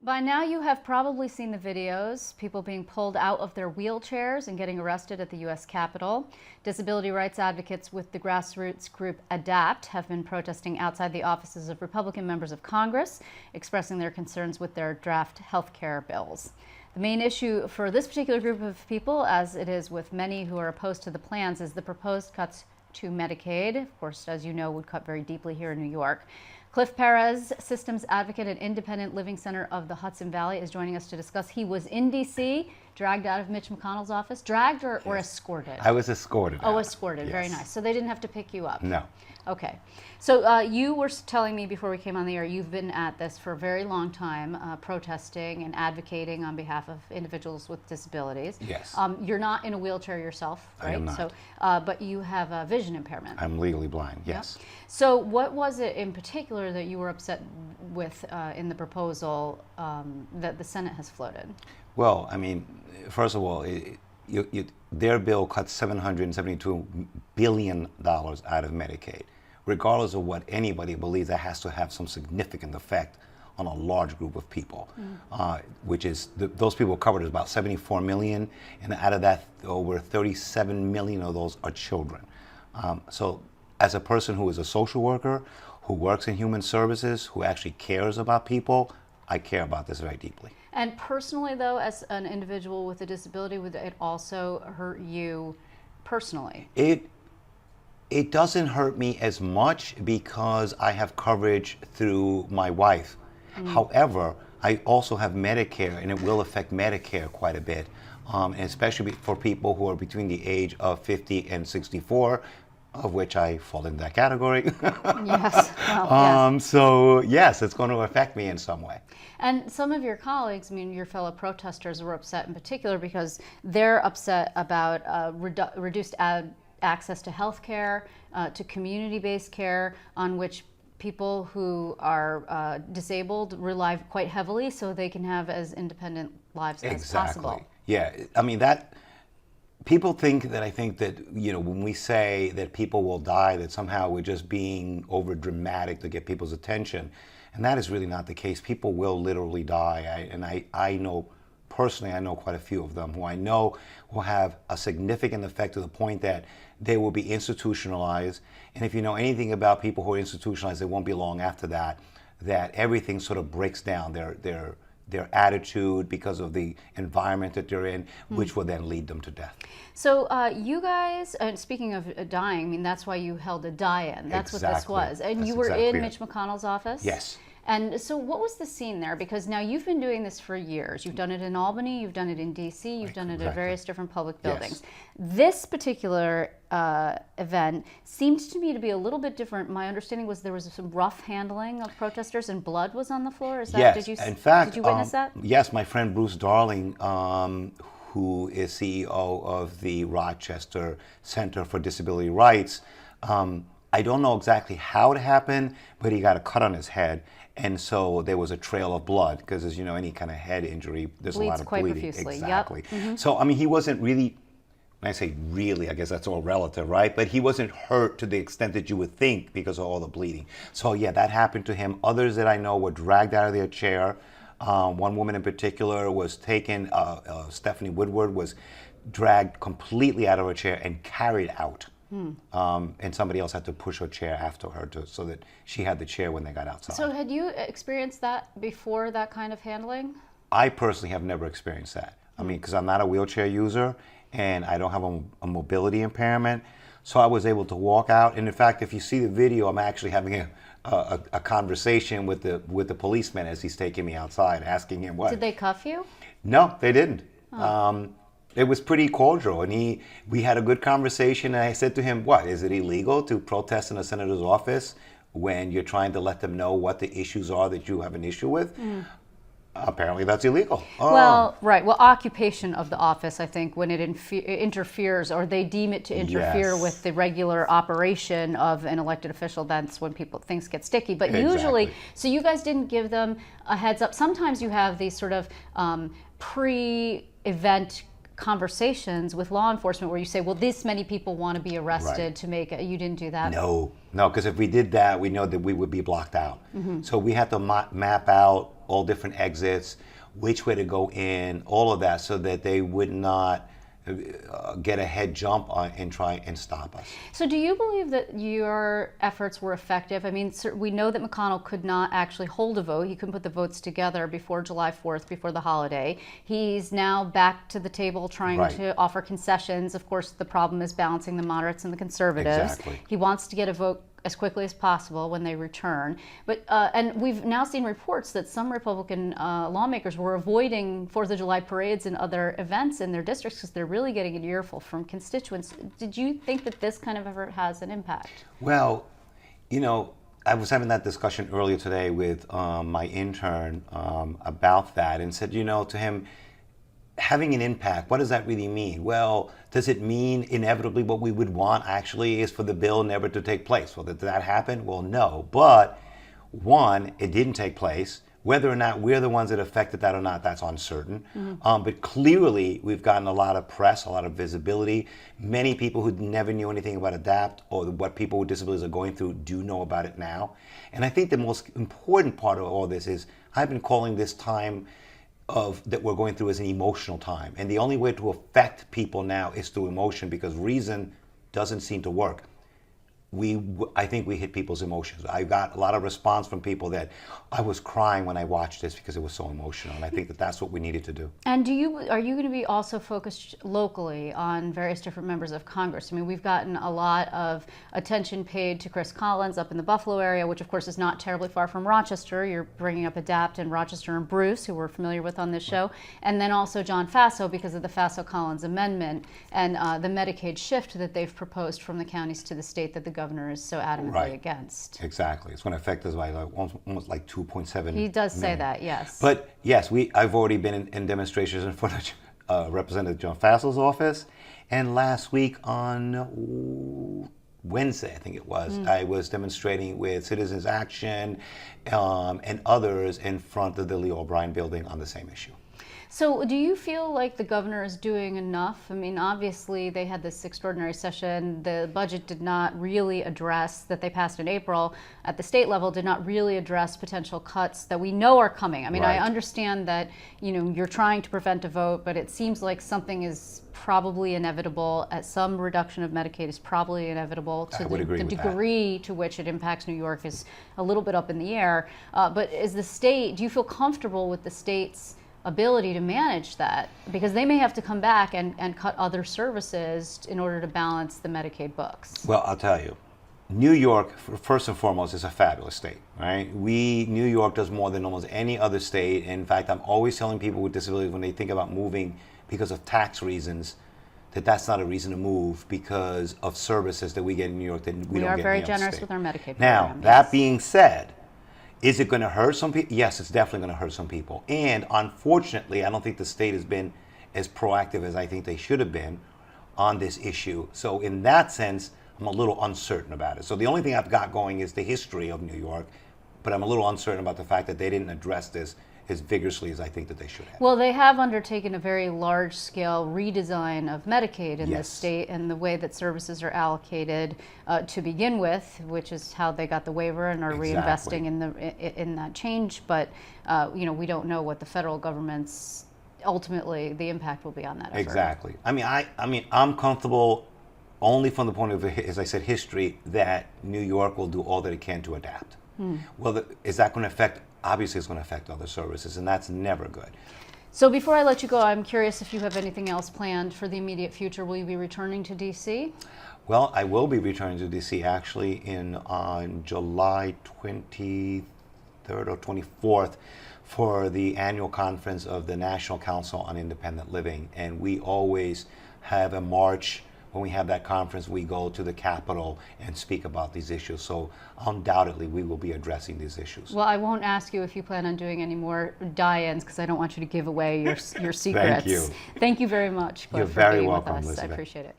By now you have probably seen the videos, people being pulled out of their wheelchairs and getting arrested at the U.S. Capitol. Disability rights advocates with the grassroots group ADAPT have been protesting outside the offices of Republican members of Congress, expressing their concerns with their draft health care bills. The main issue for this particular group of people, as it is with many who are opposed to the plans, is the proposed cuts to Medicaid. Of course, as you know, would cut very deeply here in New York. Clifton Perez, systems advocate at Independent Living Center of the Hudson Valley, is joining us to discuss. He was in D.C., dragged out of Mitch McConnell's office. Dragged or escorted? I was escorted. Oh, escorted. Yes. Very nice. So they didn't have to pick you up? No. Okay. So you were telling me before we came on the air, you've been at this for a very long time, protesting and advocating on behalf of individuals with disabilities. Yes. You're not in a wheelchair yourself, right? I am not. So, but you have a vision impairment. I'm legally blind, yes. Yep. So what was it in particular that you were upset with in the proposal that the Senate has floated? Well, I mean, first of all, their bill cuts $772 billion out of Medicaid. Regardless of what anybody believes, that has to have some significant effect on a large group of people, which is, those people covered is about 74 million, and out of that, over 37 million of those are children. So as a person who is a social worker, who works in human services, who actually cares about people, I care about this very deeply. And personally, though, as an individual with a disability, would it also hurt you personally? It doesn't hurt me as much because I have coverage through my wife. However, I also have Medicare, and it will affect Medicare quite a bit, and especially for people who are between the age of 50 and 64, of which I fall in that category. Yes. Well, yes. So yes, it's going to affect me in some way. And some of your colleagues, I mean, your fellow protesters, were upset in particular because they're upset about reduced access to health care, to community-based care, on which people who are disabled rely quite heavily so they can have as independent lives as possible. Yeah, I mean, that people think that, I think that, you know, when we say that people will die, that somehow we're just being over dramatic to get people's attention. And that is really not the case. People will literally die. I know, personally, I know quite a few of them who I know will have a significant effect to the point that they will be institutionalized. And if you know anything about people who are institutionalized, it won't be long after that, that everything sort of breaks down, their attitude because of the environment that they're in, which will then lead them to death. So you guys, speaking of dying, I mean, that's why you held a die-in. That's what this was. And you were in Mitch McConnell's office? Yes. And so what was the scene there? Because now you've been doing this for years. You've done it in Albany, you've done it in D.C., you've done it at various different public buildings. Yes. This particular event seemed to me to be a little bit different. My understanding was there was some rough handling of protesters and blood was on the floor. Is that, yes, in fact, did you witness that? Yes, my friend Bruce Darling, who is CEO of the Rochester Center for Disability Rights, I don't know exactly how it happened, but he got a cut on his head. And so there was a trail of blood, because as you know, any kind of head injury, there's bleeds a lot of quite bleeding. Profusely. Exactly. Yep. So, I mean, he wasn't really, when I say really, I guess that's all relative, right? But he wasn't hurt to the extent that you would think because of all the bleeding. So yeah, that happened to him. Others that I know were dragged out of their chair. One woman in particular was taken, Stephanie Woodward was dragged completely out of her chair and carried out. And somebody else had to push her chair after her so that she had the chair when they got outside. So had you experienced that before, that kind of handling? I personally have never experienced that. I mean, because I'm not a wheelchair user and I don't have a mobility impairment. So I was able to walk out. And in fact, if you see the video, I'm actually having a conversation with the policeman as he's taking me outside, asking him what. Did they cuff you? No, they didn't. Oh. It was pretty cordial, and we had a good conversation, and I said to him, what, is it illegal to protest in a senator's office when you're trying to let them know what the issues are that you have an issue with? Apparently that's illegal. Well, right. Well, occupation of the office, I think, when it interferes or they deem it to interfere with the regular operation of an elected official, that's when things get sticky. But usually, so you guys didn't give them a heads up. Sometimes you have these sort of pre-event conversations with law enforcement where you say, well, this many people want to be arrested Right. to make it. You didn't do that? No, because if we did that, we know that we would be blocked out. So we had to map out all different exits, which way to go in, all of that, so that they would not get a head jump on and try and stop us. So do you believe that your efforts were effective? I mean, we know that McConnell could not actually hold a vote. He couldn't put the votes together before July 4th, before the holiday. He's now back to the table trying Right. to offer concessions. Of course, the problem is balancing the moderates and the conservatives. Exactly. He wants to get a vote as quickly as possible when they return. But and we've now seen reports that some Republican lawmakers were avoiding 4th of July parades and other events in their districts because they're really getting an earful from constituents. Did you think that this kind of effort has an impact? Well, I was having that discussion earlier today with my intern about that, and said, to him, having an impact, what does that really mean? Well, does it mean inevitably what we would want actually is for the bill never to take place? Well, did that happen? Well, no. But one, it didn't take place. Whether or not we're the ones that affected that or not, that's uncertain. But clearly, we've gotten a lot of press, a lot of visibility. Many people who never knew anything about ADAPT or what people with disabilities are going through do know about it now. And I think the most important part of all this is I've been calling this time that we're going through as an emotional time. And the only way to affect people now is through emotion, because reason doesn't seem to work. I think we hit people's emotions. I got a lot of response from people that I was crying when I watched this because it was so emotional, and I think that that's what we needed to do. And are you going to be also focused locally on various different members of Congress? I mean, we've gotten a lot of attention paid to Chris Collins up in the Buffalo area, which of course is not terribly far from Rochester. You're bringing up ADAPT in Rochester and Bruce, who we're familiar with on this show, and then also John Faso because of the Faso-Collins amendment and the Medicaid shift that they've proposed from the counties to the state that the governor is so adamantly against. Exactly. It's going to affect us by almost like 2.7 He does say million. that, yes. But yes, I've already been in demonstrations in front of Representative John Faso's office, and last week on Wednesday, I think it was, I was demonstrating with Citizens Action and others in front of the Leo O'Brien building on the same issue. So do you feel like the governor is doing enough? I mean, obviously they had this extraordinary session. The budget did not really address, that they passed in April at the state level, did not really address potential cuts that we know are coming. I mean, Right. I understand that, you're trying to prevent a vote, but it seems like something is probably inevitable. Some reduction of Medicaid is probably inevitable. I would agree the with that. degree to which it impacts New York is a little bit up in the air. But do you feel comfortable with the state's ability to manage that? Because they may have to come back and cut other services in order to balance the Medicaid books. Well, I'll tell you, New York, first and foremost, is a fabulous state, right? New York does more than almost any other state. In fact, I'm always telling people with disabilities when they think about moving because of tax reasons, that's not a reason to move because of services that we get in New York that we don't get in any other state. We are very generous with our Medicaid Now, program, that yes. being said, is it going to hurt some people? Yes, it's definitely going to hurt some people. And unfortunately, I don't think the state has been as proactive as I think they should have been on this issue. So in that sense, I'm a little uncertain about it. So the only thing I've got going is the history of New York, but I'm a little uncertain about the fact that they didn't address this as vigorously as I think that they should have. Well, they have undertaken a very large-scale redesign of Medicaid in Yes. this state and the way that services are allocated to begin with, which is how they got the waiver and are Exactly. reinvesting in that change. But we don't know what the federal government's ultimately the impact will be on that effort. Exactly. I mean, I'm comfortable only from the point of, as I said, history, that New York will do all that it can to adapt. Well, is that going to affect? Obviously, it's going to affect other services, and that's never good. So before I let you go, I'm curious if you have anything else planned for the immediate future. Will you be returning to D.C.? Well, I will be returning to D.C. actually on July 23rd or 24th for the annual conference of the National Council on Independent Living, and we always have a march. When we have that conference, we go to the Capitol and speak about these issues. So undoubtedly, we will be addressing these issues. Well, I won't ask you if you plan on doing any more die-ins because I don't want you to give away your secrets. Thank you. Thank you very much, Cliff, You're for very being welcome, with us. Elizabeth. I appreciate it.